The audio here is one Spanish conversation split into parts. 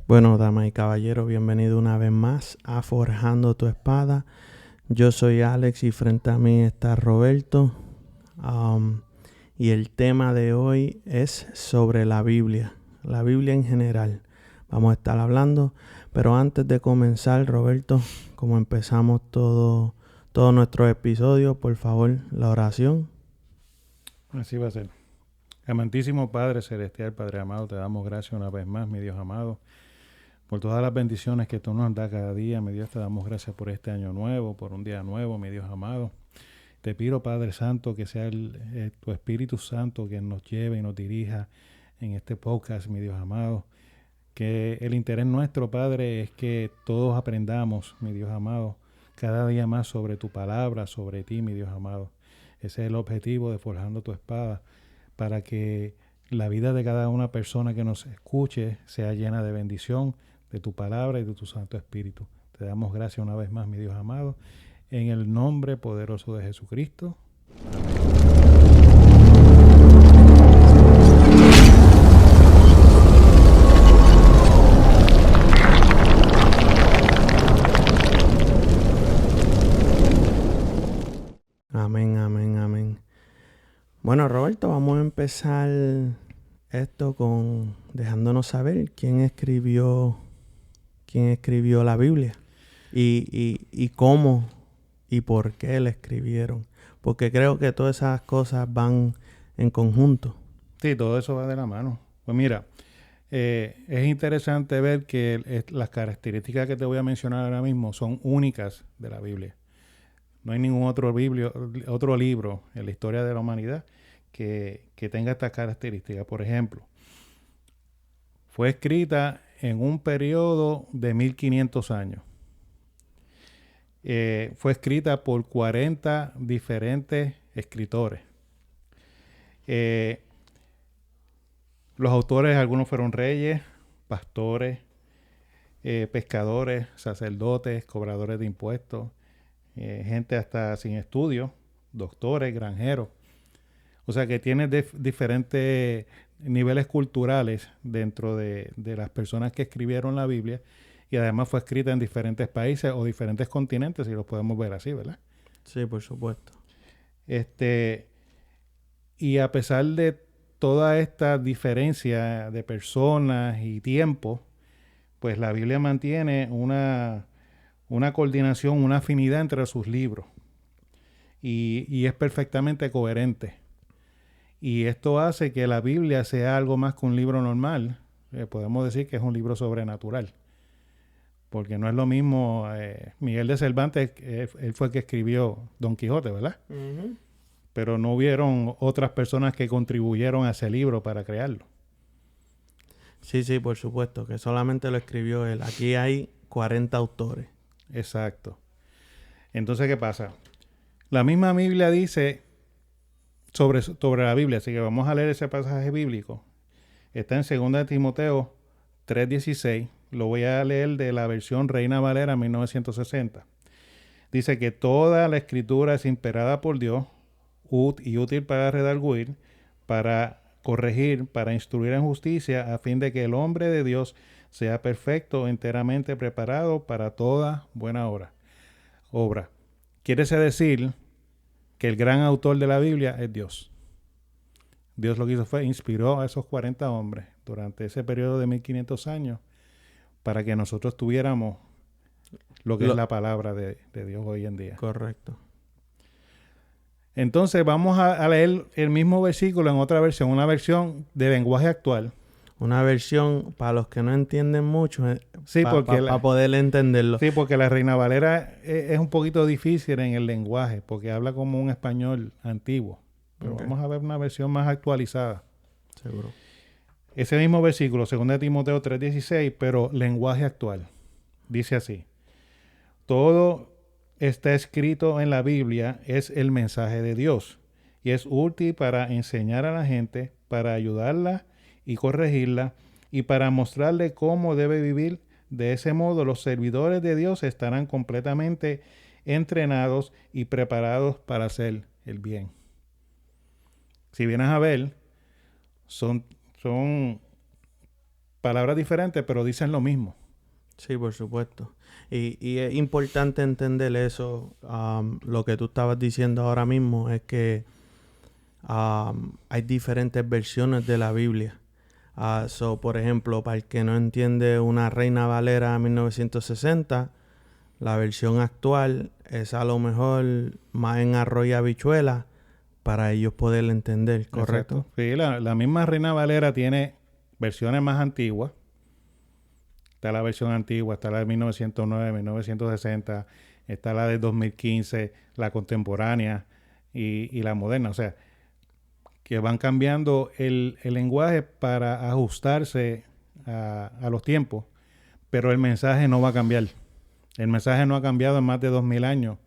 Bueno, damas y caballeros, bienvenido una vez más a Forjando tu Espada. Yo soy Alex y frente a mí está Roberto. Y el tema de hoy es sobre la Biblia en general. Vamos a estar hablando, pero antes de comenzar, Roberto, como empezamos todos nuestros episodios, por favor, la oración. Así va a ser. Amantísimo Padre Celestial, Padre amado, te damos gracias una vez más, mi Dios amado, por todas las bendiciones que tú nos das cada día. Mi Dios, te damos gracias por este año nuevo, por un día nuevo, mi Dios amado. Te pido, Padre Santo, que sea tu Espíritu Santo quien nos lleve y nos dirija en este podcast, mi Dios amado. Que el interés nuestro, Padre, es que todos aprendamos, mi Dios amado, cada día más sobre tu palabra, sobre ti, mi Dios amado. Ese es el objetivo de Forjando tu Espada, para que la vida de cada una persona que nos escuche sea llena de bendición, de tu palabra y de tu Santo Espíritu. Te damos gracias una vez más, mi Dios amado, en el nombre poderoso de Jesucristo. Amén, amén, amén. Bueno, Roberto, vamos a empezar esto con dejándonos saber quién escribió la Biblia y cómo y por qué la escribieron. Porque creo que todas esas cosas van en conjunto. Sí, todo eso va de la mano. Pues mira, es interesante ver que las características que te voy a mencionar ahora mismo son únicas de la Biblia. No hay ningún otro libro en la historia de la humanidad que tenga estas características. Por ejemplo, fue escrita en un periodo de 1500 años. Fue escrita por 40 diferentes escritores. Los autores, algunos fueron reyes, pastores, pescadores, sacerdotes, cobradores de impuestos, gente hasta sin estudio, doctores, granjeros. O sea que tiene diferentes niveles culturales dentro de las personas que escribieron la Biblia, y además fue escrita en diferentes países o diferentes continentes, si lo podemos ver así, ¿verdad? Sí, por supuesto. Y a pesar de toda esta diferencia de personas y tiempo, pues la Biblia mantiene una coordinación, una afinidad entre sus libros, y es perfectamente coherente. Y esto hace que la Biblia sea algo más que un libro normal. Podemos decir que es un libro sobrenatural. Porque no es lo mismo, Miguel de Cervantes, él fue el que escribió Don Quijote, ¿verdad? Uh-huh. Pero no hubieron otras personas que contribuyeron a ese libro para crearlo. Sí, por supuesto, que solamente lo escribió él. Aquí hay 40 autores. Exacto. Entonces, ¿qué pasa? La misma Biblia dice sobre la Biblia, así que vamos a leer ese pasaje bíblico. Está en 2 Timoteo 3:16. Lo voy a leer de la versión Reina Valera 1960. Dice que toda la escritura es inspirada por Dios y útil para redarguir, para corregir, para instruir en justicia, a fin de que el hombre de Dios sea perfecto, enteramente preparado para toda buena obra. Quiere decir que el gran autor de la Biblia es Dios. Dios lo que hizo fue inspiró a esos 40 hombres durante ese periodo de 1500 años para que nosotros tuviéramos lo que es la palabra de Dios hoy en día. Correcto. Entonces vamos a leer el mismo versículo en otra versión, una versión de lenguaje actual. Una versión para los que no entienden mucho, Sí, para poder entenderlo. Sí, porque la Reina Valera es un poquito difícil en el lenguaje, porque habla como un español antiguo. Pero vamos a ver una versión más actualizada. Seguro. Ese mismo versículo, 2 Timoteo 3:16, pero lenguaje actual. Dice así: todo está escrito en la Biblia, es el mensaje de Dios, y es útil para enseñar a la gente, para ayudarla y corregirla, y para mostrarle cómo debe vivir. De ese modo, los servidores de Dios estarán completamente entrenados y preparados para hacer el bien. Si vienes a ver, son palabras diferentes, pero dicen lo mismo. Sí, por supuesto. Y es importante entender eso. Lo que tú estabas diciendo ahora mismo es que hay diferentes versiones de la Biblia. Por ejemplo, para el que no entiende una Reina Valera 1960, la versión actual es a lo mejor más en arroz y habichuela para ellos poder entender, ¿correcto? Exacto. Sí, la misma Reina Valera tiene versiones más antiguas. Está la versión antigua, está la de 1909, 1960, está la de 2015, la contemporánea y la moderna. O sea, que van cambiando el lenguaje para ajustarse a los tiempos, pero el mensaje no va a cambiar. El mensaje no ha cambiado en más de 2000 años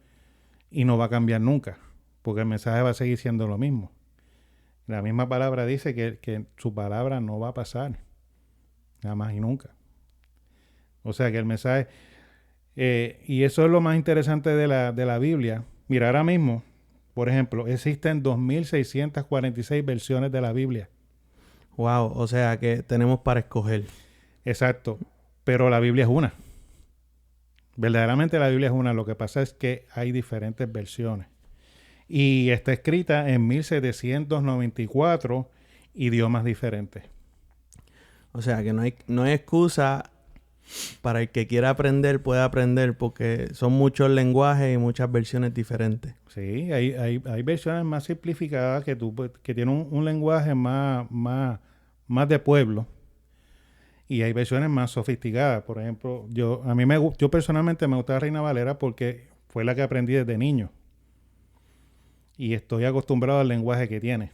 y no va a cambiar nunca, porque el mensaje va a seguir siendo lo mismo. La misma palabra dice que su palabra no va a pasar, nada más y nunca. O sea que el mensaje, y eso es lo más interesante de la Biblia. Mira, ahora mismo, por ejemplo, existen 2646 versiones de la Biblia. Wow, o sea que tenemos para escoger. Exacto, pero la Biblia es una. Verdaderamente la Biblia es una. Lo que pasa es que hay diferentes versiones. Y está escrita en 1794 idiomas diferentes. O sea que no hay excusa para el que quiera aprender, puede aprender, porque son muchos lenguajes y muchas versiones diferentes. Sí, hay versiones más simplificadas que tienen un lenguaje más de pueblo. Y hay versiones más sofisticadas. Por ejemplo, yo personalmente me gusta Reina Valera porque fue la que aprendí desde niño. Y estoy acostumbrado al lenguaje que tiene.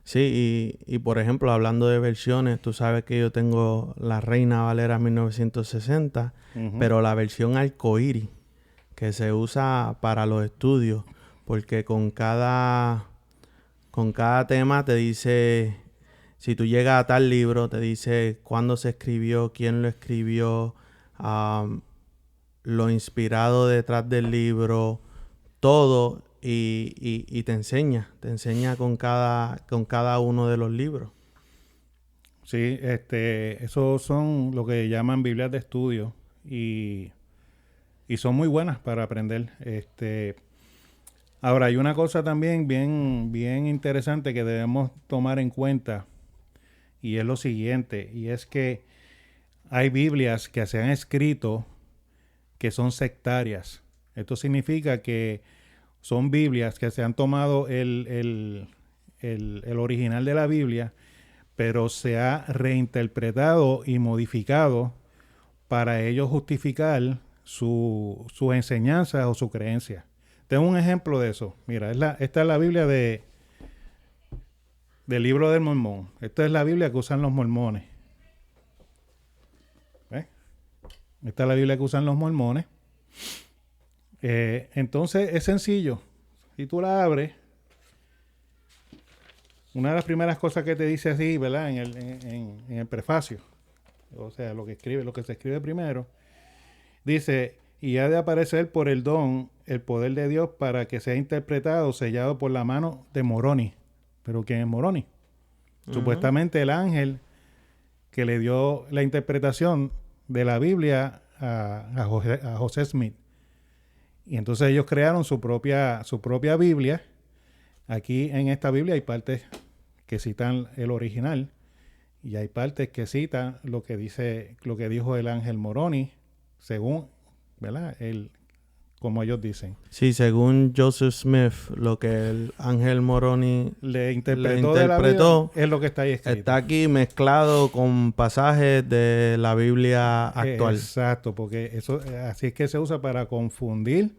Sí, y por ejemplo, hablando de versiones, tú sabes que yo tengo la Reina Valera 1960, pero la versión arcoíris, que se usa para los estudios, porque con cada tema te dice, si tú llegas a tal libro, te dice cuándo se escribió, quién lo escribió, lo inspirado detrás del libro, todo, y te enseña con cada uno de los libros. Sí, esos son lo que llaman Biblias de estudio y son muy buenas para aprender. Ahora, hay una cosa también bien interesante que debemos tomar en cuenta y es lo siguiente, y es que hay Biblias que se han escrito que son sectarias. Esto significa que son Biblias que se han tomado el original de la Biblia, pero se ha reinterpretado y modificado para ellos justificar sus enseñanzas o su creencia. Tengo un ejemplo de eso. Mira, esta es la Biblia del libro del Mormón. Esta es la Biblia que usan los mormones. ¿Ves? Esta es la Biblia que usan los mormones. Entonces es sencillo. Si tú la abres, una de las primeras cosas que te dice así, ¿verdad? En el prefacio, o sea, lo que se escribe primero, dice: y ha de aparecer por el don, el poder de Dios para que sea interpretado, sellado por la mano de Moroni. ¿Pero quién es Moroni? Supuestamente el ángel que le dio la interpretación de la Biblia a José Smith. Y entonces ellos crearon su propia Biblia. Aquí en esta Biblia hay partes que citan el original y hay partes que citan lo que dijo el ángel Moroni, según, ¿verdad? Como ellos dicen. Sí, según Joseph Smith, lo que el ángel Moroni le interpretó de la Biblia es lo que está ahí escrito. Está aquí mezclado con pasajes de la Biblia actual. Exacto, porque eso así es que se usa para confundir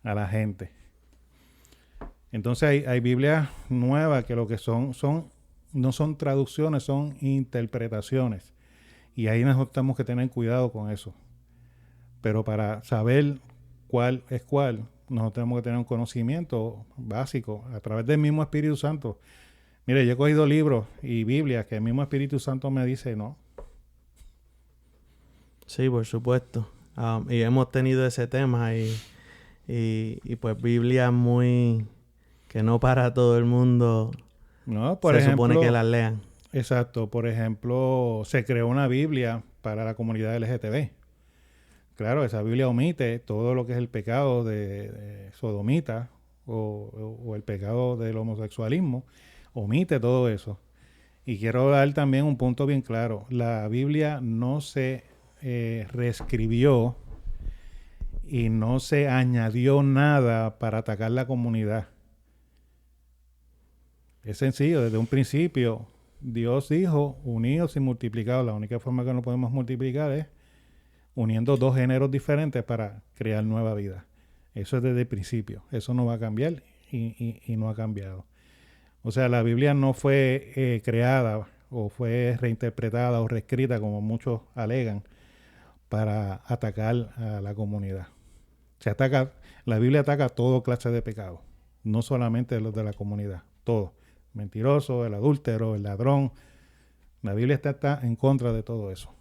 a la gente. Entonces hay Biblias nuevas que lo que no son traducciones, son interpretaciones. Y ahí nosotros tenemos que tener cuidado con eso. Pero para saber cuál es cuál, nosotros tenemos que tener un conocimiento básico a través del mismo Espíritu Santo. Mire, yo he cogido libros y Biblias que el mismo Espíritu Santo me dice no. Sí, por supuesto. Y hemos tenido ese tema y pues Biblia muy... que no para todo el mundo No, por se ejemplo, supone que las lean. Exacto. Por ejemplo, se creó una Biblia para la comunidad LGTB. Claro, esa Biblia omite todo lo que es el pecado de sodomita o el pecado del homosexualismo. Omite todo eso. Y quiero dar también un punto bien claro. La Biblia no se reescribió y no se añadió nada para atacar la comunidad. Es sencillo, desde un principio Dios dijo, unidos y multiplicados. La única forma que nos podemos multiplicar es uniendo dos géneros diferentes para crear nueva vida. Eso es desde el principio. Eso no va a cambiar y no ha cambiado. O sea, la Biblia no fue creada o fue reinterpretada o reescrita, como muchos alegan, para atacar a la comunidad. La Biblia ataca todo clase de pecado, no solamente los de la comunidad, todo. Mentiroso, el adúltero, el ladrón. La Biblia está en contra de todo eso.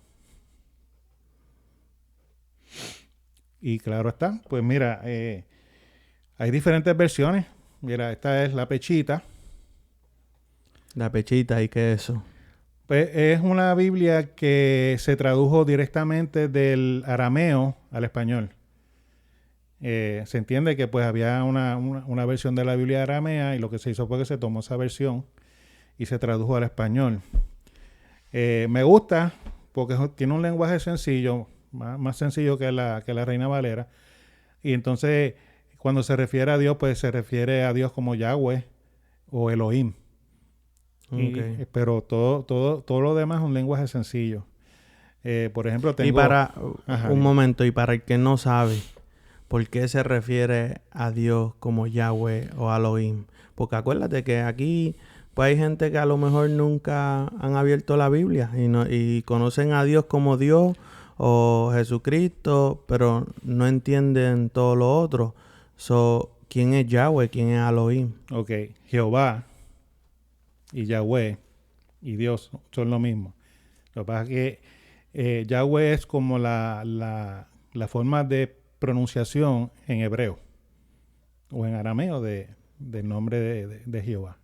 Y claro está, pues mira, hay diferentes versiones. Mira, esta es la Pechita. La Pechita, ¿y qué es eso? Pues es una Biblia que se tradujo directamente del arameo al español. Se entiende que pues había una versión de la Biblia aramea y lo que se hizo fue que se tomó esa versión y se tradujo al español. Me gusta porque tiene un lenguaje sencillo, más sencillo que la Reina Valera. Y entonces cuando se refiere a Dios, pues se refiere a Dios como Yahweh o Elohim. Okay. Pero todo lo demás es un lenguaje sencillo. Por ejemplo, tengo... Y para Ajá, un momento, y para el que no sabe, ¿por qué se refiere a Dios como Yahweh o Elohim? Porque acuérdate que aquí pues hay gente que a lo mejor nunca han abierto la Biblia y conocen a Dios como Dios o Jesucristo, pero no entienden todo lo otro. So, ¿quién es Yahweh? ¿Quién es Elohim? Ok, Jehová y Yahweh y Dios son lo mismo. Lo que pasa es que Yahweh es como la forma de pronunciación en hebreo o en arameo del nombre de Jehová.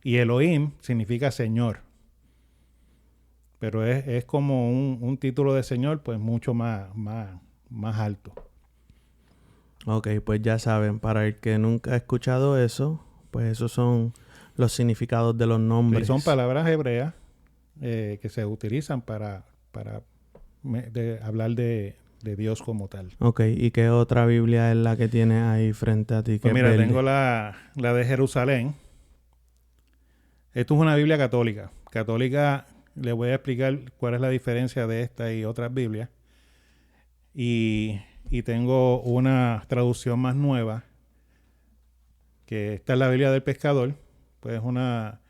Y Elohim significa Señor. Pero es como un título de Señor, pues mucho más alto. Ok, pues ya saben, para el que nunca ha escuchado eso, pues esos son los significados de los nombres. Y son palabras hebreas que se utilizan para hablar de Dios como tal. Ok, ¿y qué otra Biblia es la que tienes ahí frente a ti? Pues mira, tengo la de Jerusalén. Esto es una Biblia católica. Católica, les voy a explicar cuál es la diferencia de esta y otras Biblias. Y tengo una traducción más nueva, que esta es la Biblia del Pescador. Pues una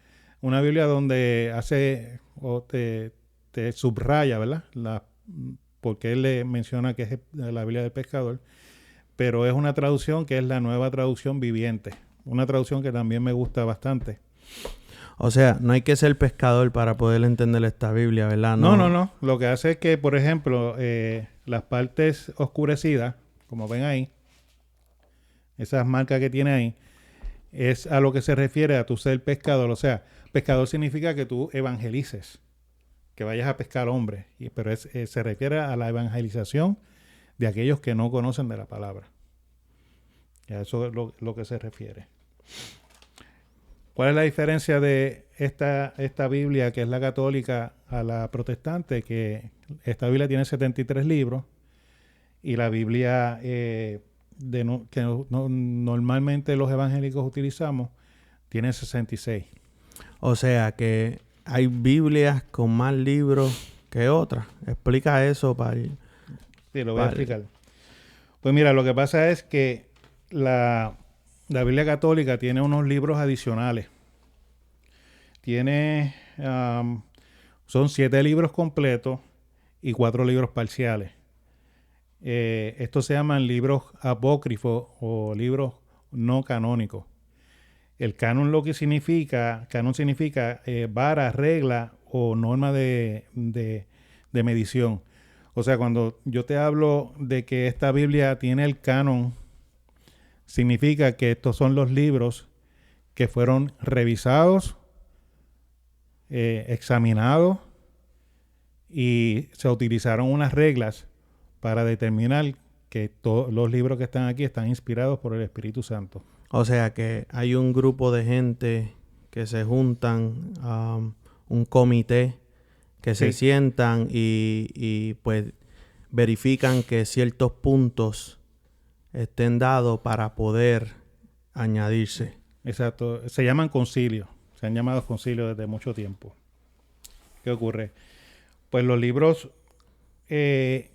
Biblia donde hace o te subraya, ¿verdad? Porque él le menciona que es la Biblia del Pescador. Pero es una traducción que es la nueva traducción viviente. Una traducción que también me gusta bastante. O sea, no hay que ser pescador para poder entender esta Biblia, ¿verdad? No. Lo que hace es que, por ejemplo, las partes oscurecidas, como ven ahí, esas marcas que tiene ahí, es a lo que se refiere a tu ser pescador. O sea, pescador significa que tú evangelices, que vayas a pescar hombres. Pero se refiere a la evangelización de aquellos que no conocen de la palabra. Y a eso es lo que se refiere. ¿Cuál es la diferencia de esta Biblia, que es la católica, a la protestante? Que esta Biblia tiene 73 libros y la Biblia que normalmente los evangélicos utilizamos tiene 66. O sea, que hay Biblias con más libros que otras. Explica eso para... Sí, lo voy a explicar. Pues mira, lo que pasa es que la Biblia católica tiene unos libros adicionales. Son 7 libros completos y 4 libros parciales. Estos se llaman libros apócrifos o libros no canónicos. El canon significa vara, regla o norma de medición. O sea, cuando yo te hablo de que esta Biblia tiene el canon, significa que estos son los libros que fueron revisados examinados y se utilizaron unas reglas para determinar que todos los libros que están aquí están inspirados por el Espíritu Santo. O sea que hay un grupo de gente que se juntan, un comité que se Sí. sientan y pues verifican que ciertos puntos estén dados para poder añadirse. Exacto. Se llaman concilios. Se han llamado concilios desde mucho tiempo. ¿Qué ocurre? Pues los libros que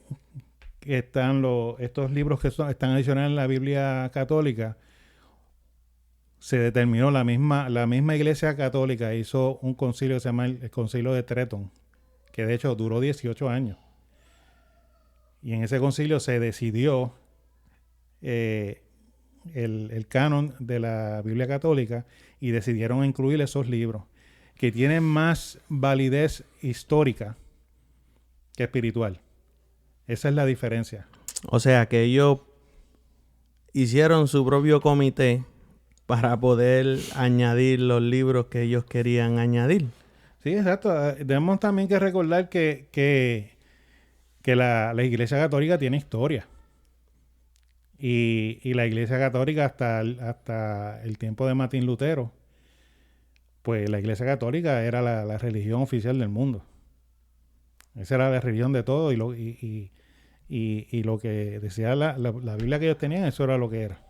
están, estos libros que están adicionales en la Biblia católica, se determinó, la misma Iglesia Católica hizo un concilio que se llama el Concilio de Trenton, que de hecho duró 18 años. Y en ese concilio se decidió el canon de la Biblia católica y decidieron incluir esos libros que tienen más validez histórica que espiritual. Esa es la diferencia. O sea que ellos hicieron su propio comité para poder añadir los libros que ellos querían añadir. Sí, exacto. Tenemos también que recordar que la Iglesia Católica tiene historia. Y la Iglesia Católica hasta el tiempo de Martín Lutero, pues la Iglesia Católica era la religión oficial del mundo. Esa era la religión de todo y lo que decía la Biblia que ellos tenían, eso era lo que era.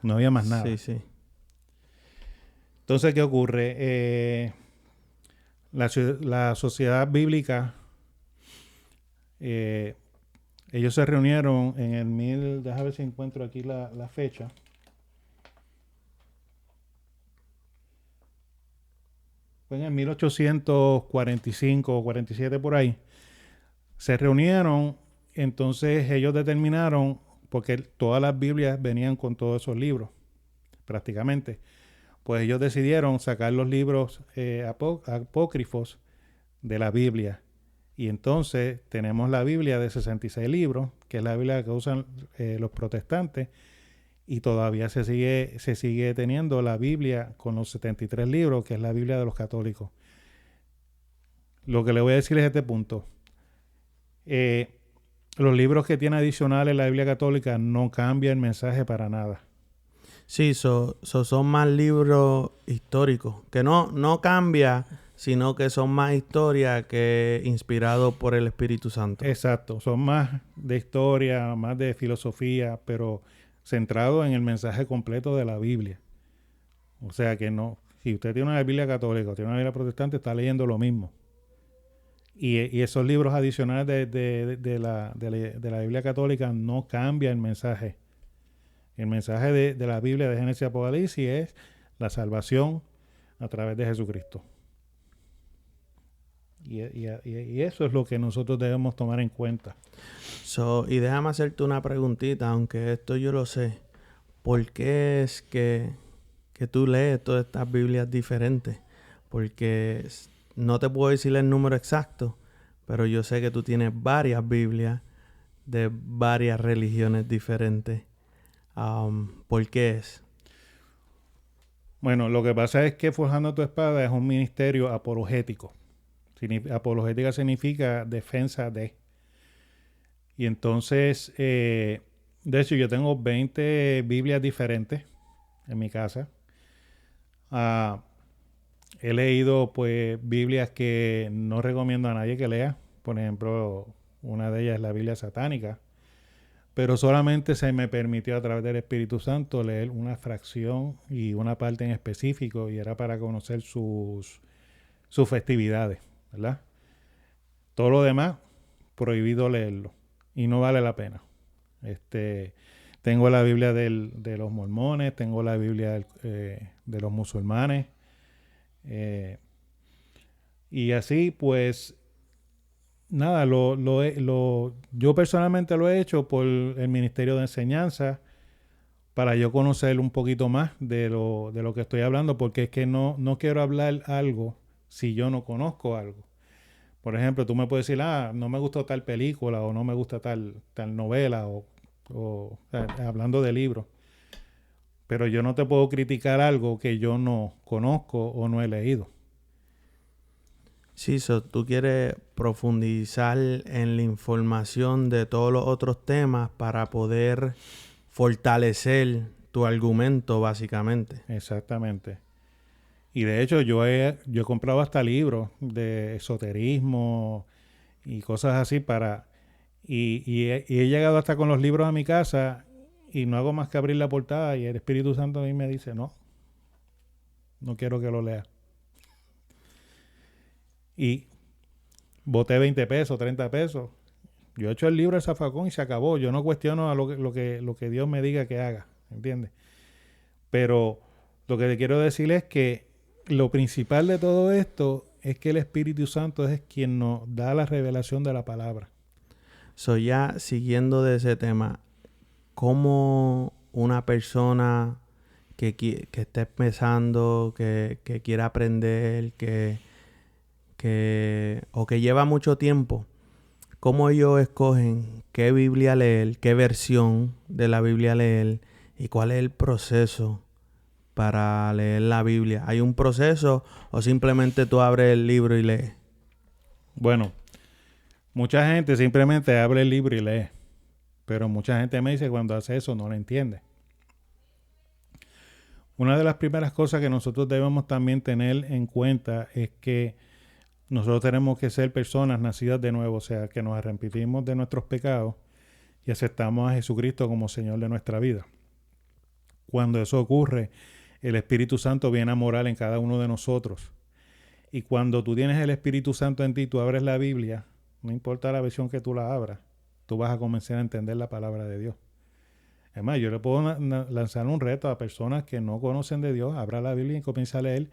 No había más nada. Sí, sí. Entonces, ¿qué ocurre? La sociedad bíblica, ellos se reunieron en el déjame ver si encuentro aquí la fecha. Fue en el 1845 o 47 por ahí. Se reunieron, entonces ellos determinaron, porque todas las Biblias venían con todos esos libros, prácticamente. Pues ellos decidieron sacar los libros apócrifos de la Biblia. Y entonces tenemos la Biblia de 66 libros, que es la Biblia que usan los protestantes, y todavía se sigue teniendo la Biblia con los 73 libros, que es la Biblia de los católicos. Lo que le voy a decir es este punto. Los libros que tiene adicionales la Biblia católica no cambian el mensaje para nada. Sí, son más libros históricos, que no cambia, sino que son más historias que inspirados por el Espíritu Santo. Exacto, son más de historia, más de filosofía, pero centrado en el mensaje completo de la Biblia. O sea que no, si usted tiene una Biblia católica o tiene una Biblia protestante, está leyendo lo mismo. Y esos libros adicionales de la Biblia católica no cambian el mensaje. El mensaje de la Biblia de Génesis y Apocalipsis es la salvación a través de Jesucristo. Y eso es lo que nosotros debemos tomar en cuenta. Y déjame hacerte una preguntita, aunque esto yo lo sé. ¿Por qué es que tú lees todas estas Biblias diferentes? Porque no te puedo decir el número exacto, pero yo sé que tú tienes varias Biblias de varias religiones diferentes. ¿Por qué es? Bueno, lo que pasa es que Forjando tu Espada es un ministerio apologético. Apologética significa defensa de. Y entonces, de hecho, yo tengo 20 Biblias diferentes en mi casa. He leído, pues, Biblias que no recomiendo a nadie que lea. Por ejemplo, una de ellas es la Biblia satánica. Pero solamente se me permitió a través del Espíritu Santo leer una fracción y una parte en específico, y era para conocer sus festividades, ¿verdad? Todo lo demás, prohibido leerlo. Y no vale la pena. Tengo la Biblia de los mormones, tengo la Biblia de los musulmanes. Y así, pues, nada, yo personalmente lo he hecho por el Ministerio de Enseñanza para yo conocer un poquito más de lo que estoy hablando, porque es que no quiero hablar algo si yo no conozco algo. Por ejemplo, tú me puedes decir, no me gustó tal película o no me gusta tal novela o sea, hablando de libros. Pero yo no te puedo criticar algo que yo no conozco o no he leído. Sí, tú quieres profundizar en la información de todos los otros temas para poder fortalecer tu argumento, básicamente. Exactamente. Y de hecho yo he comprado hasta libros de esoterismo y cosas así y he llegado hasta con los libros a mi casa y no hago más que abrir la portada y el Espíritu Santo a mí me dice, no quiero que lo leas. Y boté 20 pesos, 30 pesos. Yo echo el libro al zafacón y se acabó. Yo no cuestiono a lo que Dios me diga que haga, ¿entiendes? Pero lo que te quiero decir es que lo principal de todo esto es que el Espíritu Santo es quien nos da la revelación de la palabra. Ya siguiendo de ese tema, ¿cómo una persona que esté empezando, que quiera aprender, o que lleva mucho tiempo, cómo ellos escogen qué Biblia leer, qué versión de la Biblia leer y cuál es el proceso para leer la Biblia? ¿Hay un proceso o simplemente tú abres el libro y lees? Bueno, mucha gente simplemente abre el libro y lee, pero mucha gente me dice que cuando hace eso no lo entiende. Una de las primeras cosas que nosotros debemos también tener en cuenta es que nosotros tenemos que ser personas nacidas de nuevo, o sea, que nos arrepentimos de nuestros pecados y aceptamos a Jesucristo como Señor de nuestra vida. Cuando eso ocurre, el Espíritu Santo viene a morar en cada uno de nosotros. Y cuando tú tienes el Espíritu Santo en ti, tú abres la Biblia, no importa la versión que tú la abras, tú vas a comenzar a entender la palabra de Dios. Es más, yo le puedo lanzar un reto a personas que no conocen de Dios, abra la Biblia y comienza a leer.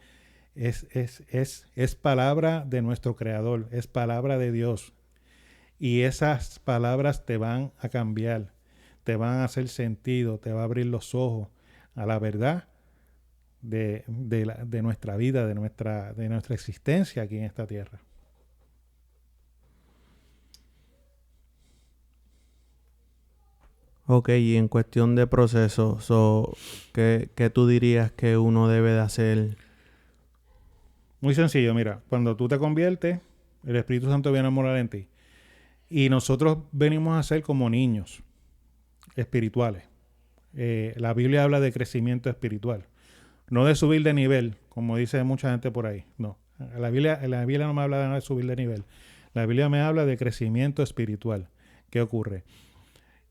Es palabra de nuestro Creador, es palabra de Dios. Y esas palabras te van a cambiar, te van a hacer sentido, te va a abrir los ojos a la verdad de nuestra vida, de nuestra existencia aquí en esta tierra. Ok, y en cuestión de proceso, ¿qué tú dirías que uno debe de hacer? Muy sencillo, mira, cuando tú te conviertes, el Espíritu Santo viene a morar en ti. Y nosotros venimos a ser como niños espirituales. La Biblia habla de crecimiento espiritual, no de subir de nivel, como dice mucha gente por ahí. No, la Biblia no me habla de subir de nivel. La Biblia me habla de crecimiento espiritual. ¿Qué ocurre?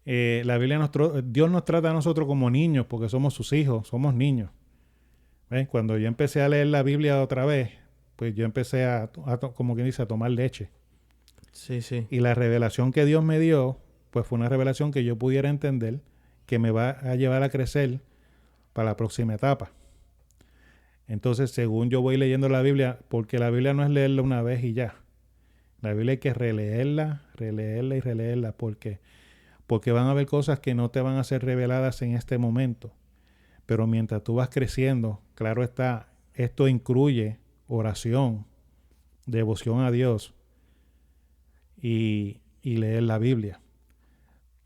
Dios nos trata a nosotros como niños porque somos sus hijos, somos niños. ¿Ves? Cuando yo empecé a leer la Biblia otra vez, pues yo empecé como quien dice, a tomar leche. Sí, sí. Y la revelación que Dios me dio, pues fue una revelación que yo pudiera entender, que me va a llevar a crecer para la próxima etapa. Entonces, según yo voy leyendo la Biblia, porque la Biblia no es leerla una vez y ya. La Biblia hay que releerla y releerla, porque van a haber cosas que no te van a ser reveladas en este momento. Pero mientras tú vas creciendo, claro está, esto incluye oración, devoción a Dios y leer la Biblia.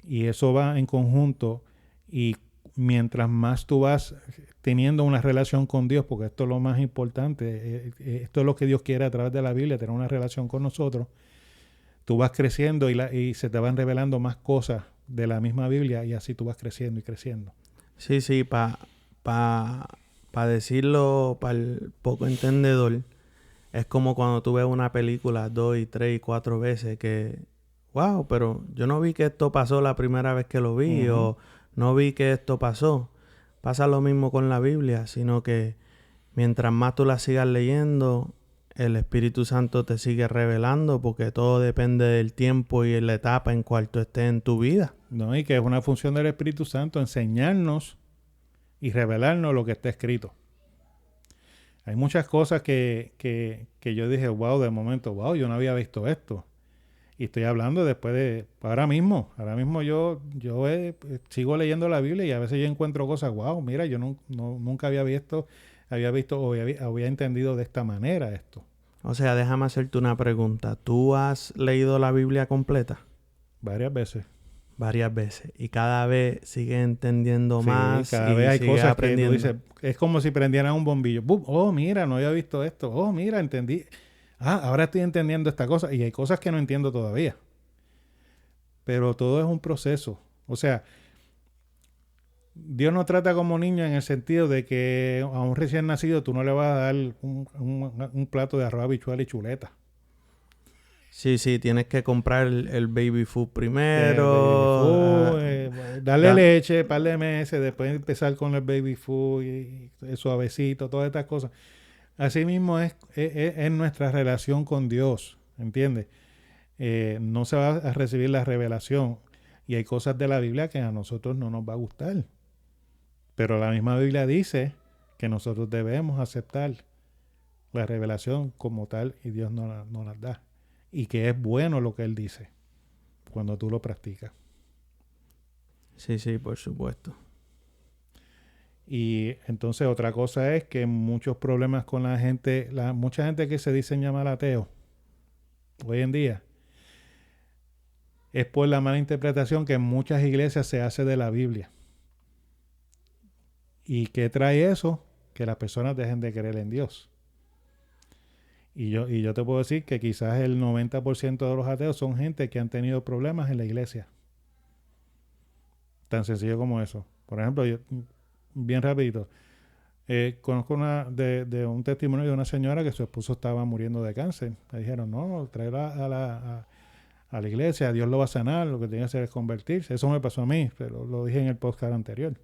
Y eso va en conjunto, y mientras más tú vas teniendo una relación con Dios, porque esto es lo más importante, esto es lo que Dios quiere a través de la Biblia, tener una relación con nosotros, tú vas creciendo y se te van revelando más cosas de la misma Biblia y así tú vas creciendo y creciendo. Sí, sí, para decirlo para el poco entendedor, es como cuando tú ves una película 2 y 3 y 4 veces que, wow, pero yo no vi que esto pasó la primera vez que lo vi, o no vi que esto pasó. Pasa lo mismo con la Biblia, sino que mientras más tú la sigas leyendo, el Espíritu Santo te sigue revelando, porque todo depende del tiempo y la etapa en cual tú estés en tu vida. No, y que es una función del Espíritu Santo enseñarnos y revelarnos lo que está escrito. Hay muchas cosas que yo dije, wow, de momento, wow, yo no había visto esto. Y estoy hablando después de, ahora mismo yo sigo leyendo la Biblia y a veces yo encuentro cosas, wow, mira, yo nunca había visto o había entendido de esta manera esto. O sea, déjame hacerte una pregunta. ¿Tú has leído la Biblia completa? Varias veces. Varias veces. Y cada vez sigues entendiendo Sí, más cada y vez hay sigues cosas aprendiendo. que tú dices, es como si prendieran un bombillo. ¡Bum! Oh, mira, no había visto esto. Oh, mira, entendí. ahora estoy entendiendo esta cosa. Y hay cosas que no entiendo todavía. Pero todo es un proceso. O sea, Dios no trata como niño en el sentido de que a un recién nacido tú no le vas a dar un plato de arroz, habichuela y chuleta. Sí, sí, tienes que comprar el baby food Baby primero. food, darle Da- leche, par de meses, después empezar con el baby food y suavecito, todas estas cosas. Así mismo es nuestra relación con Dios, ¿entiendes? No se va a recibir la revelación y hay cosas de la Biblia que a nosotros no nos va a gustar. Pero la misma Biblia dice que nosotros debemos aceptar la revelación como tal y Dios nos las da. Y que es bueno lo que Él dice cuando tú lo practicas. Sí, sí, por supuesto. Y entonces otra cosa es que muchos problemas con la gente, mucha gente que se dicen llamar ateo hoy en día, es por la mala interpretación que en muchas iglesias se hace de la Biblia. ¿Y qué trae eso? Que las personas dejen de creer en Dios. Y yo te puedo decir que quizás el 90% de los ateos son gente que han tenido problemas en la iglesia. Tan sencillo como eso. Por ejemplo, bien rapidito, conozco de un testimonio de una señora que su esposo estaba muriendo de cáncer. Le dijeron, no, tráela a la iglesia, Dios lo va a sanar, lo que tiene que hacer es convertirse. Eso me pasó a mí, pero lo dije en el podcast anterior.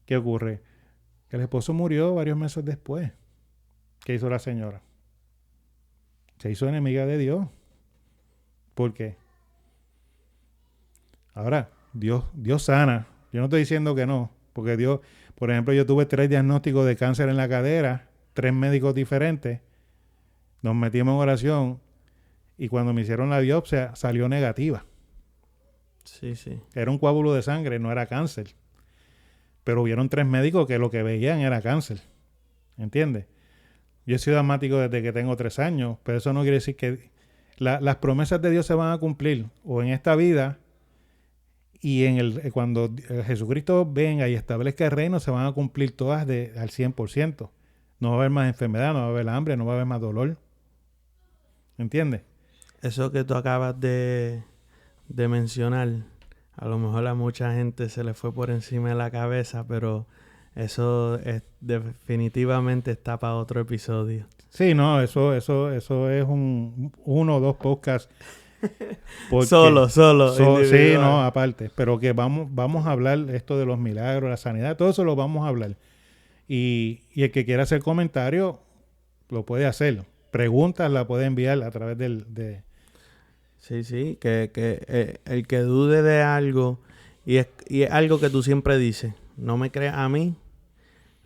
¿Qué ocurre? Que el esposo murió varios meses después. ¿Qué hizo la señora? Se hizo enemiga de Dios. ¿Por qué? Ahora, Dios sana. Yo no estoy diciendo que no, porque Dios, por ejemplo, yo tuve 3 diagnósticos de cáncer en la cadera, 3 médicos diferentes, nos metimos en oración y cuando me hicieron la biopsia salió negativa. Sí, sí. Era un coágulo de sangre, no era cáncer. Pero hubieron 3 médicos que lo que veían era cáncer. ¿Entiendes? Yo he sido asmático desde que tengo 3 años, pero eso no quiere decir que las promesas de Dios se van a cumplir o en esta vida y cuando Jesucristo venga y establezca el reino se van a cumplir todas al 100%. No va a haber más enfermedad, no va a haber hambre, no va a haber más dolor. ¿Entiendes? Eso que tú acabas de mencionar, a lo mejor a mucha gente se le fue por encima de la cabeza, pero eso definitivamente está para otro episodio. Sí, no, eso es uno o 2 podcasts. Solo, Sí, no, aparte. Pero que vamos a hablar esto de los milagros, la sanidad, todo eso lo vamos a hablar. Y el que quiera hacer comentario, lo puede hacer. Preguntas la puede enviar a través Sí, sí, que el que dude de algo, y es algo que tú siempre dices, no me creas a mí,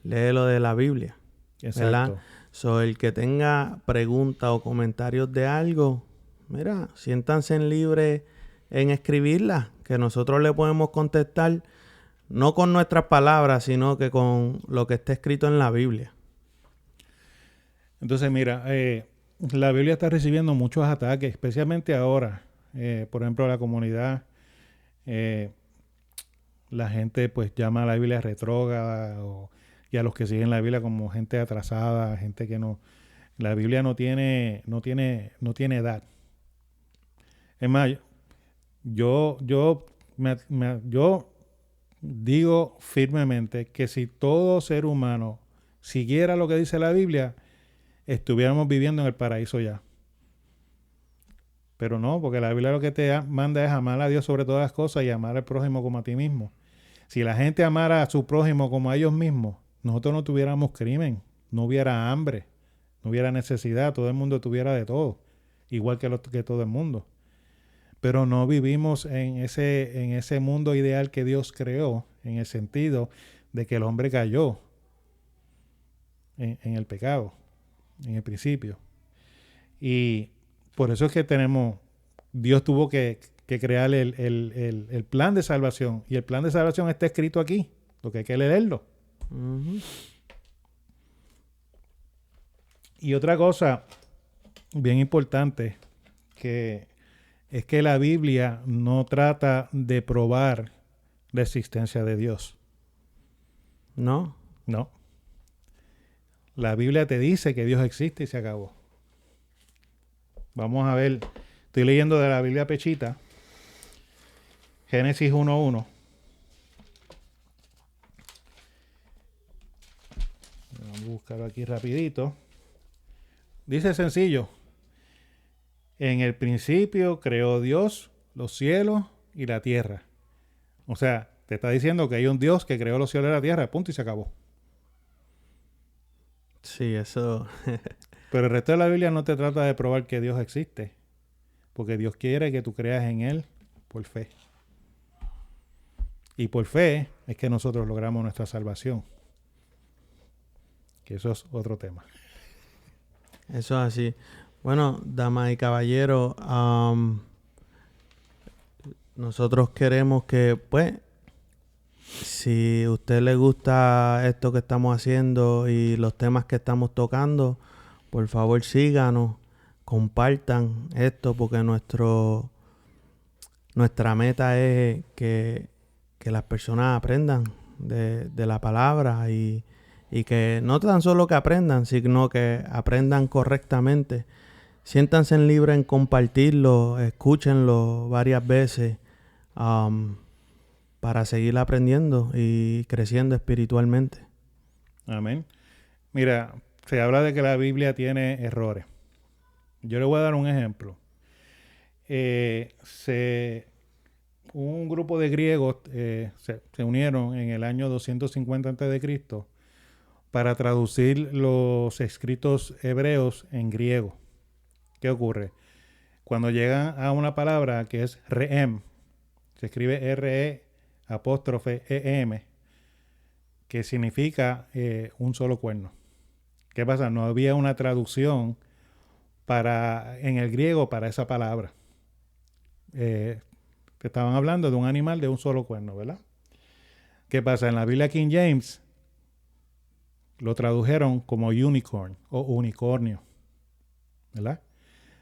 lee lo de la Biblia, ¿verdad? Exacto. So, el que tenga preguntas o comentarios de algo, mira, siéntanse en libre en escribirlas, que nosotros le podemos contestar, no con nuestras palabras, sino que con lo que está escrito en la Biblia. Entonces, mira, la Biblia está recibiendo muchos ataques, especialmente ahora. Por ejemplo, la comunidad, la gente pues llama a la Biblia retrógrada y a los que siguen la Biblia como gente atrasada, gente que no... La Biblia no tiene edad. Es más, yo digo firmemente que si todo ser humano siguiera lo que dice la Biblia, estuviéramos viviendo en el paraíso ya. Pero no, porque la Biblia lo que te manda es amar a Dios sobre todas las cosas y amar al prójimo como a ti mismo. Si la gente amara a su prójimo como a ellos mismos, nosotros no tuviéramos crimen, no hubiera hambre, no hubiera necesidad, todo el mundo tuviera de todo, igual que todo el mundo. Pero no vivimos en ese mundo ideal que Dios creó, en el sentido de que el hombre cayó en el pecado, en el principio. Y por eso es que Dios tuvo que crear el plan de salvación. Y el plan de salvación está escrito aquí, lo que hay que leerlo. Uh-huh. Y otra cosa bien importante, que es que la Biblia no trata de probar la existencia de Dios. ¿No? No. La Biblia te dice que Dios existe y se acabó. Vamos a ver. Estoy leyendo de la Biblia Pechita. Génesis 1:1. Vamos a buscarlo aquí rapidito. Dice sencillo. En el principio creó Dios los cielos y la tierra. O sea, te está diciendo que hay un Dios que creó los cielos y la tierra, punto, y se acabó. Sí, eso. Pero el resto de la Biblia no te trata de probar que Dios existe, porque Dios quiere que tú creas en Él por fe. Y por fe es que nosotros logramos nuestra salvación. Que eso es otro tema. Eso es así. Bueno, damas y caballeros, nosotros queremos que, pues, si a usted le gusta esto que estamos haciendo y los temas que estamos tocando, por favor síganos, compartan esto, porque nuestra meta es que las personas aprendan de la palabra y que no tan solo que aprendan, sino que aprendan correctamente. Siéntanse libres en compartirlo, escúchenlo varias veces para seguir aprendiendo y creciendo espiritualmente. Amén. Mira, se habla de que la Biblia tiene errores. Yo le voy a dar un ejemplo. Un grupo de griegos se unieron en el año 250 a.C. para traducir los escritos hebreos en griego. ¿Qué ocurre? Cuando llegan a una palabra que es re'em, se escribe R-E'-E-M, que significa un solo cuerno. ¿Qué pasa? No había una traducción en el griego para esa palabra. Estaban hablando de un animal de un solo cuerno, ¿verdad? ¿Qué pasa? En la Biblia King James lo tradujeron como unicorn o unicornio, ¿verdad?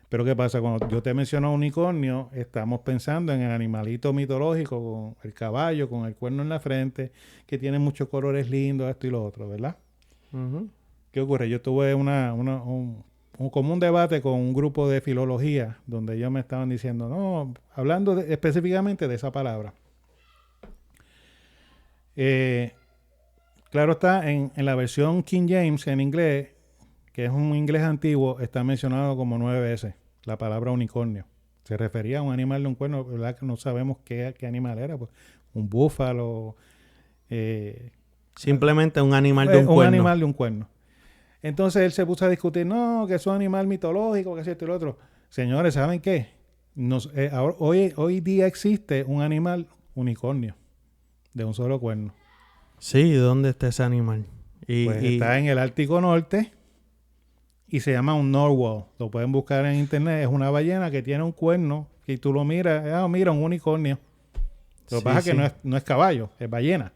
Pero ¿qué pasa? Cuando yo te menciono unicornio, estamos pensando en el animalito mitológico con el caballo, con el cuerno en la frente, que tiene muchos colores lindos, esto y lo otro, ¿verdad? Uh-huh. ¿Qué ocurre? Yo tuve como un debate con un grupo de filología donde ellos me estaban diciendo, no, hablando específicamente de esa palabra. Claro está, en la versión King James en inglés, que es un inglés antiguo, está mencionado como 9 veces la palabra unicornio. Se refería a un animal de un cuerno, ¿verdad? Que no sabemos qué animal era, pues un búfalo. Simplemente un animal de un cuerno. Un animal de un cuerno. Entonces él se puso a discutir, no, que es un animal mitológico, que es esto y lo otro. Señores, ¿saben qué? Hoy día existe un animal unicornio de un solo cuerno. Sí, ¿dónde está ese animal? Está en el Ártico Norte y se llama un narwhal. Lo pueden buscar en internet. Es una ballena que tiene un cuerno y tú lo miras, mira, un unicornio. Lo que pasa es que no es caballo, es ballena.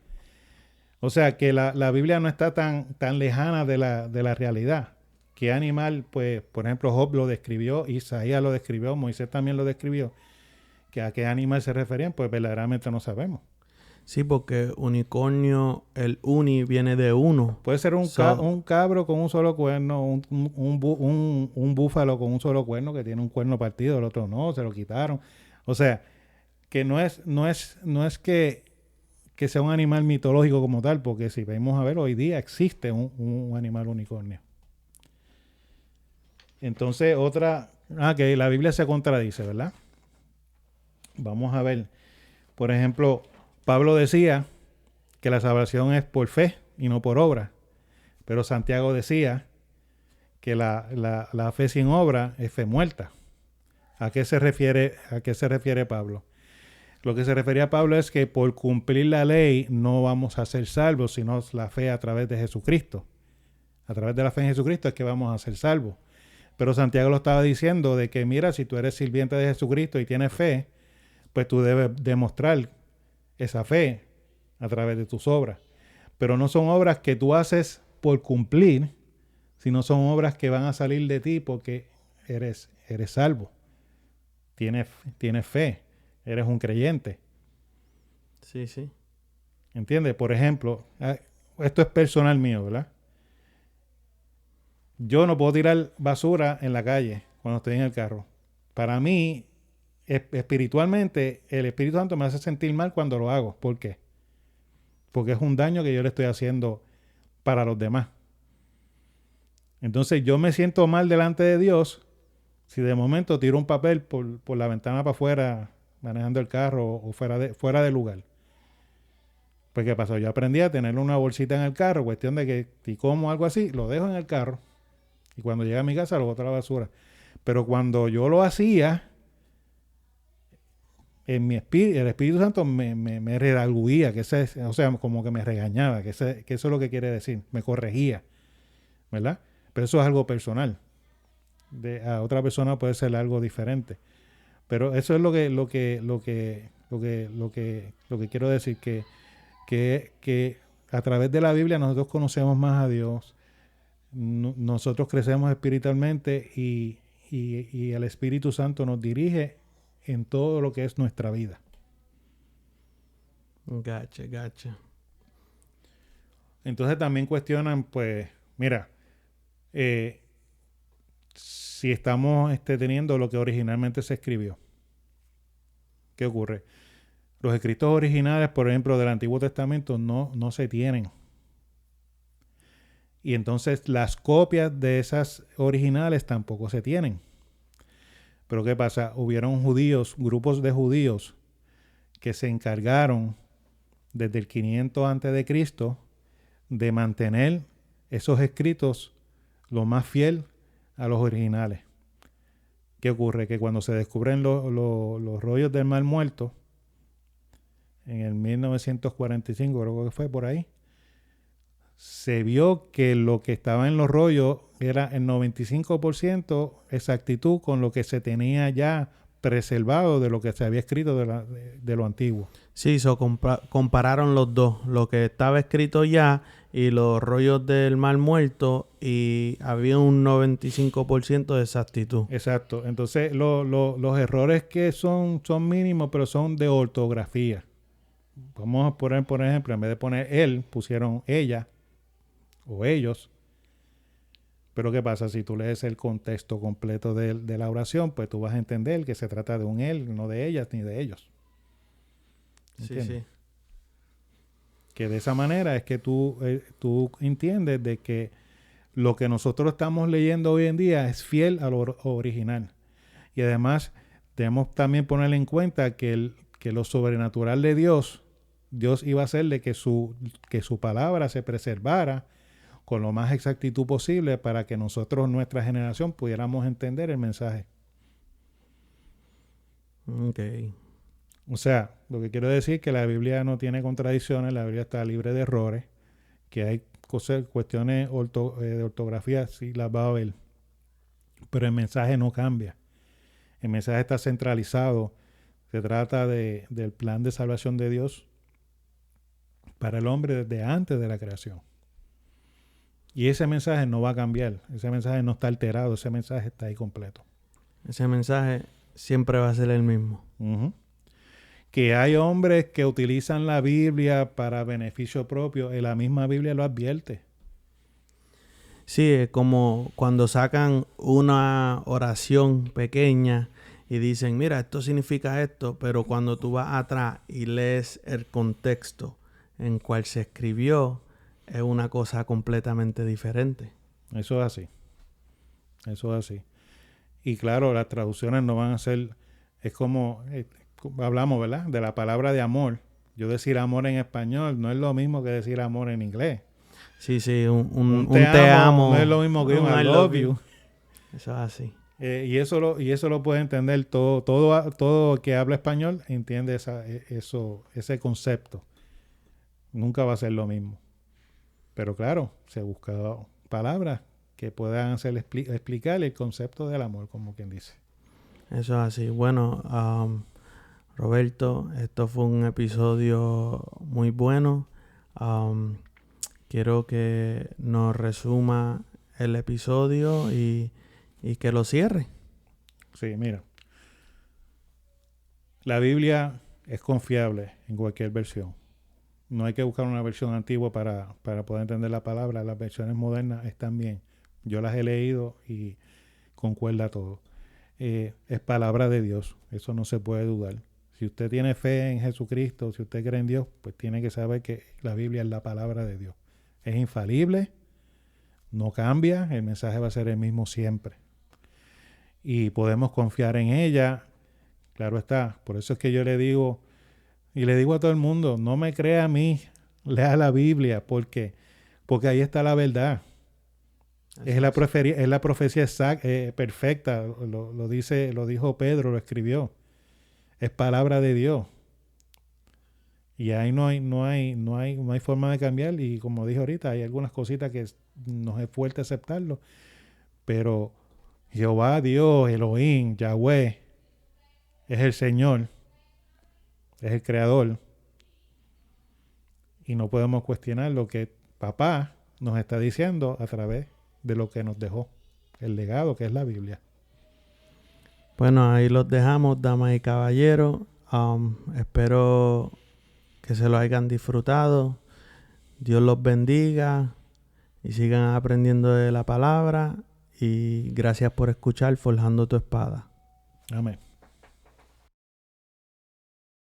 O sea que la Biblia no está tan lejana de la realidad. ¿Qué animal? Pues, por ejemplo, Job lo describió, Isaías lo describió, Moisés también lo describió. ¿Que a qué animal se referían? Pues verdaderamente no sabemos. Sí, porque unicornio, el uni viene de uno. Puede ser un cabro con un solo cuerno, un búfalo con un solo cuerno que tiene un cuerno partido, el otro no, se lo quitaron. O sea, que no es que sea un animal mitológico como tal, porque si vemos a ver, hoy día existe un animal unicornio. Entonces, que la Biblia se contradice, ¿verdad? Vamos a ver. Por ejemplo, Pablo decía que la salvación es por fe y no por obra. Pero Santiago decía que la fe sin obra es fe muerta. ¿A qué se refiere Pablo? Lo que se refería a Pablo es que por cumplir la ley no vamos a ser salvos, sino la fe a través de Jesucristo. A través de la fe en Jesucristo es que vamos a ser salvos. Pero Santiago lo estaba diciendo de que, mira, si tú eres sirviente de Jesucristo y tienes fe, pues tú debes demostrar esa fe a través de tus obras. Pero no son obras que tú haces por cumplir, sino son obras que van a salir de ti porque eres salvo. Tienes fe. Eres un creyente. Sí, sí. ¿Entiendes? Por ejemplo, esto es personal mío, ¿verdad? Yo no puedo tirar basura en la calle cuando estoy en el carro. para mí, espiritualmente, el Espíritu Santo me hace sentir mal cuando lo hago. ¿Por qué? Porque es un daño que yo le estoy haciendo para los demás. Entonces yo me siento mal delante de Dios si de momento tiro un papel por la ventana para afuera, manejando el carro o fuera de lugar. Pues ¿qué pasó? Yo aprendí a tener una bolsita en el carro, cuestión de que si como algo así, lo dejo en el carro y cuando llega a mi casa lo boto a la basura. Pero cuando yo lo hacía, en mi el Espíritu Santo me redarguía, o sea, como que me regañaba, que eso es lo que quiere decir, me corregía, ¿verdad? Pero eso es algo personal. A otra persona puede ser algo diferente. Pero eso es lo que quiero decir, que a través de la Biblia nosotros conocemos más a Dios, nosotros crecemos espiritualmente y el Espíritu Santo nos dirige en todo lo que es nuestra vida. Gacha. Entonces también cuestionan, pues, mira, si estamos teniendo lo que originalmente se escribió. ¿Qué ocurre? Los escritos originales, por ejemplo, del Antiguo Testamento no se tienen. Y entonces las copias de esas originales tampoco se tienen. Pero ¿qué pasa? Hubieron grupos de judíos que se encargaron desde el 500 a.C. de mantener esos escritos lo más fiel a los originales. ¿Qué ocurre? Que cuando se descubren los rollos del Mar Muerto, en el 1945, creo que fue por ahí, se vio que lo que estaba en los rollos era el 95% exactitud con lo que se tenía ya preservado de lo que se había escrito de lo antiguo. Sí, compararon los dos, lo que estaba escrito ya y los rollos del Mar Muerto, y había un 95% de exactitud. Exacto. Entonces los errores que son mínimos, pero son de ortografía. Vamos a poner, por ejemplo, en vez de poner él, pusieron ella o ellos. Pero ¿qué pasa? Si tú lees el contexto completo de la oración, pues tú vas a entender que se trata de un él, no de ellas ni de ellos. ¿Entiendes? Sí. Que de esa manera es que tú entiendes de que lo que nosotros estamos leyendo hoy en día es fiel a lo original. Y además debemos también poner en cuenta que lo sobrenatural de Dios iba a hacerle que su palabra se preservara con lo más exactitud posible para que nosotros, nuestra generación, pudiéramos entender el mensaje. Ok. O sea, lo que quiero decir es que la Biblia no tiene contradicciones, la Biblia está libre de errores, que hay cuestiones de ortografía, sí las va a ver, pero el mensaje no cambia. El mensaje está centralizado. Se trata del plan de salvación de Dios para el hombre desde antes de la creación. Y ese mensaje no va a cambiar. Ese mensaje no está alterado. Ese mensaje está ahí completo. Ese mensaje siempre va a ser el mismo. Uh-huh. Que hay hombres que utilizan la Biblia para beneficio propio. Y la misma Biblia lo advierte. Sí, es como cuando sacan una oración pequeña y dicen, mira, esto significa esto, pero cuando tú vas atrás y lees el contexto en cual se escribió, es una cosa completamente diferente. Eso es así. Eso es así. Y claro, las traducciones no van a ser... Es como hablamos, ¿verdad? De la palabra de amor. Yo decir amor en español no es lo mismo que decir amor en inglés. Sí, un te amo. No es lo mismo que un I love you. Eso es así. Y eso lo puede entender todo que habla español, entiende ese concepto. Nunca va a ser lo mismo. Pero claro, se busca palabras que puedan explicar el concepto del amor, como quien dice. Eso es así. Bueno, Roberto, esto fue un episodio muy bueno. Quiero que nos resuma el episodio y que lo cierre. Sí, mira. La Biblia es confiable en cualquier versión. No hay que buscar una versión antigua para poder entender la palabra. Las versiones modernas están bien. Yo las he leído y concuerda todo. es palabra de Dios. Eso no se puede dudar. Si usted tiene fe en Jesucristo, si usted cree en Dios, pues tiene que saber que la Biblia es la palabra de Dios. Es infalible, no cambia, el mensaje va a ser el mismo siempre. Y podemos confiar en ella, claro está. Por eso es que yo le digo, y le digo a todo el mundo, no me crea a mí, lea la Biblia, porque ahí está la verdad. Es la profecía perfecta, lo dijo Pedro, lo escribió. Es palabra de Dios. Y ahí no hay forma de cambiar. Y como dije ahorita, hay algunas cositas que nos es fuerte aceptarlo. Pero Jehová, Dios, Elohim, Yahweh, es el Señor, es el Creador. Y no podemos cuestionar lo que Papá nos está diciendo a través de lo que nos dejó, el legado que es la Biblia. Bueno, ahí los dejamos, damas y caballeros. Espero que se lo hayan disfrutado. Dios los bendiga y sigan aprendiendo de la palabra. Y gracias por escuchar Forjando tu Espada. Amén.